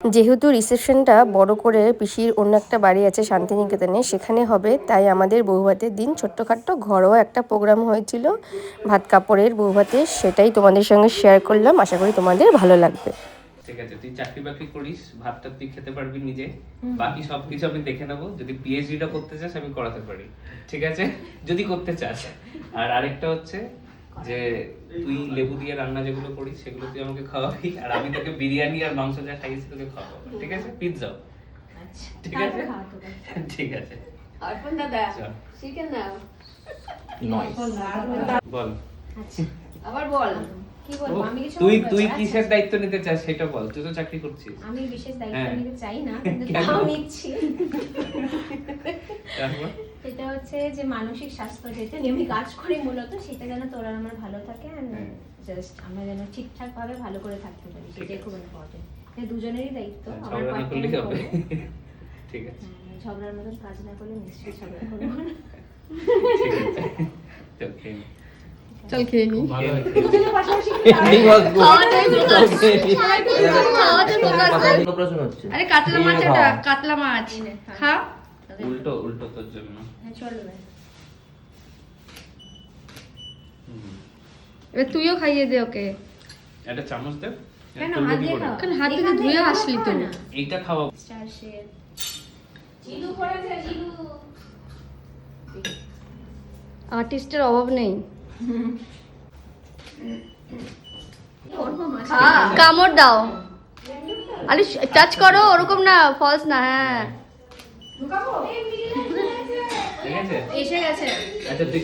যেহেতু রিসেপশনটা বড় করে পিসির অন্য একটা বাড়ি আছে শান্তিনিকেতনে, সেখানে হবে, তাই আমাদের বৌভাতের দিন ছোট্টখাট্ট ঘরোয়া একটা প্রোগ্রাম হয়েছিল ভাত কাপড়ের বৌভাতে, সেটাই তোমাদের সঙ্গে শেয়ার করলাম। আশা করি তোমাদের ভালো লাগবে। ঠিক আছে, তুই চাকরি বাকরি করিস, ভাতটা তুই খেতে পারবি নিজে, বাকি সবকিছু আমি দেখে নেবো। যদি পিএইচডিটা করতে চাস আমি করাতে পারি, ঠিক আছে, যদি করতে চাস। আর আরেকটা হচ্ছে যে তুই লেবু দিয়ে রান্না যেগুলো করিস সেগুলো তুই আমাকে খাওয়াবি, আর আমি তোকে বিরিয়ানি আর মাংস যা খাইয়েছি তোকে খাওয়াবো, ঠিক আছে, পিৎজাও। ঠিক আছে, ঠিক আছে। অর্পণ দাদা শিখে নাও। বল আবার বল কি বলবো? আমি কিছু তুই কিসের দায়িত্ব নিতে চাস সেটা বল। তুই তো চাকরি করছিস। আমি বিশেষ দায়িত্ব নিতে চাই না, কিন্তু তাও নিচ্ছি। এটা হচ্ছে যে মানসিক স্বাস্থ্য যেটা নিয়ে আমি কাজ করি মূলত, সেটা যেন তোরা আমার ভালো থাকে, আর জাস্ট আমরা যেন ঠিকঠাক ভাবে ভালো করে থাকতে পারি, সেটাই খুব ইম্পর্টেন্ট। এটা দুজনেরই দায়িত্ব। আমার পার্টনার হবে, ঠিক আছে। ঝগড়ার মতন কাজ না করলে নিশ্চয়ই ঝগড়া করব না। ঠিক আছে, চল খেয়ে নি। দুজনের পাশাপাশি আরে কাতলা মাছ, এটা কাতলা মাছ খা। উল্টো উল্টো তোর জন্য। হ্যাঁ চলবে। এবার তুইও খাইয়ে দে ওকে। একটা চামচ দে। কেন হাত দিয়ে খাও? কারণ হাত থেকে ধুয়ে আসলি তো। এইটা খাওয়া। স্টার শেফ জিলু পড়েছে, জিলু। আর্টিস্টের অভাব নেই। কামড় দাও, আরে টাচ করো, ওরকম না, ফলস না। হ্যাঁ ঠিক আছে, এসে গেছে। আচ্ছা তুই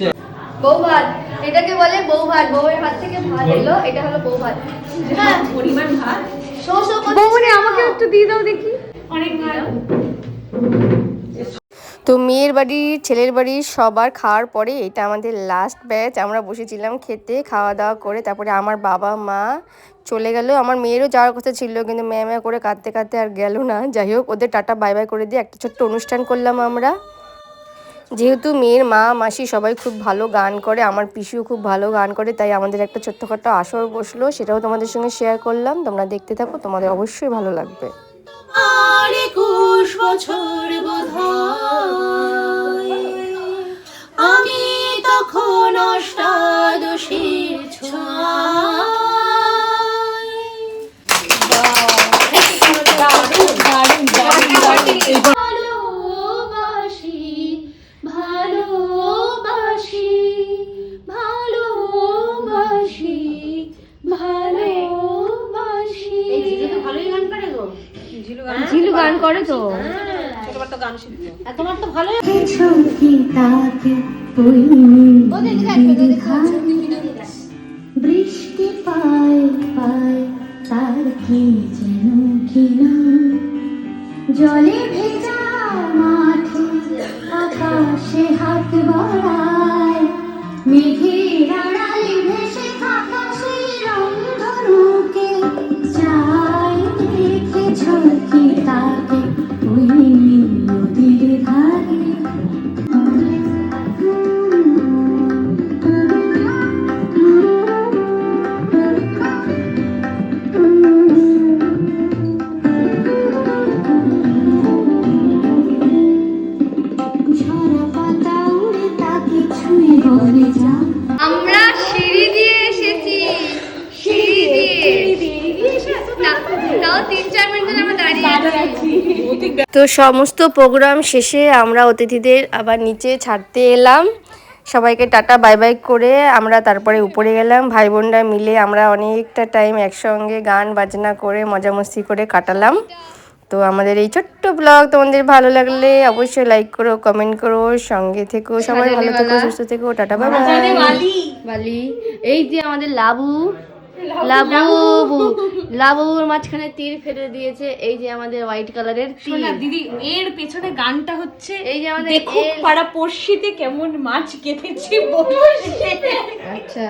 বউ ভাত, এটাকে বলে বউ ভাত। বউয়ের ভাত থেকে ভাত এলো, এটা হলো বউ ভাত। হ্যাঁ পরিমাণ ভাত বউনি আমাকে একটু দিয়ে দাও দেখি। অনেক ভাত। তো মেয়ের বাড়ির ছেলের বাড়ির সবার খাওয়ার পরে এটা আমাদের লাস্ট ব্যাচ। আমরা বসেছিলাম খেতে, খাওয়া দাওয়া করে তারপরে আমার বাবা মা চলে গেল। আমার মেয়েরও যাওয়ার কথা ছিল, কিন্তু ম্যামা করে কাঁদতে কাঁদতে আর গেল না। যাই হোক, ওদের টাটা বাই বাই করে দিয়ে একটা ছোট্ট অনুষ্ঠান করলাম আমরা। যেহেতু মেয়ের মা মাসি সবাই খুব ভালো গান করে, আমার পিসিও খুব ভালো গান করে, তাই আমাদের একটা ছোট্টখাট্ট আসর বসলো, সেটাও তোমাদের সঙ্গে শেয়ার করলাম। তোমরা দেখতে থাকো, তোমাদের অবশ্যই ভালো লাগবে। 21 বছর বোধহয় আমি তখন অষ্টাদশীর ভালোবাসি ভালোবাসি ভালোবাসি ভালোবাসি। ভালোই গান করে গো। ঝিলু গান করে তো। ছোটবার তো গান শিখতো। আর তোমার তো ভালোই বৃষ্টি পায় পায় তার কি যেন কিনা জলে ভেজা মাঠে আকাশে হাত বাড়ায় মেঘের আড়ালে ভেসে থাকা সেই রংধনুকে চাই দেখেছ কি তাকে ওই নদীর ধারে। আমরা সিঁড়ি দিয়ে এসেছি, সিঁড়ি দিয়ে তাও 3-4 মিনিট ধরে আমরা দাঁড়িয়ে আছি। তো সমস্ত প্রোগ্রাম শেষে আমরা অতিথিদের আবার নিচে ছাড়তে এলাম। সবাইকে টাটা বাই বাই করে আমরা তারপরে উপরে গেলাম। ভাই বোনরা মিলে আমরা অনেকটা টাইম একসঙ্গে গান বাজনা করে মজা মস্তি করে কাটালাম। তো আমাদের এই ছোট্ট ব্লগ তোমাদের ভালো লাগলে অবশ্যই লাইক করো, কমেন্ট করো, সঙ্গে থেকো, সবাই ভালো থেকো, সুস্থ থেকো, টাটা বাই বাই। বালি, এই যে আমাদের লাবু, লাবুর মাঝখানে তীর ফেলে দিয়েছে। এই যে আমাদের হোয়াইট কালারের তীর। দিদি এর পেছনে গানটা হচ্ছে এই যে আমাদের দেখো পাড়া পড়শিতে কেমন মাছ কেটেছি বসে। আচ্ছা।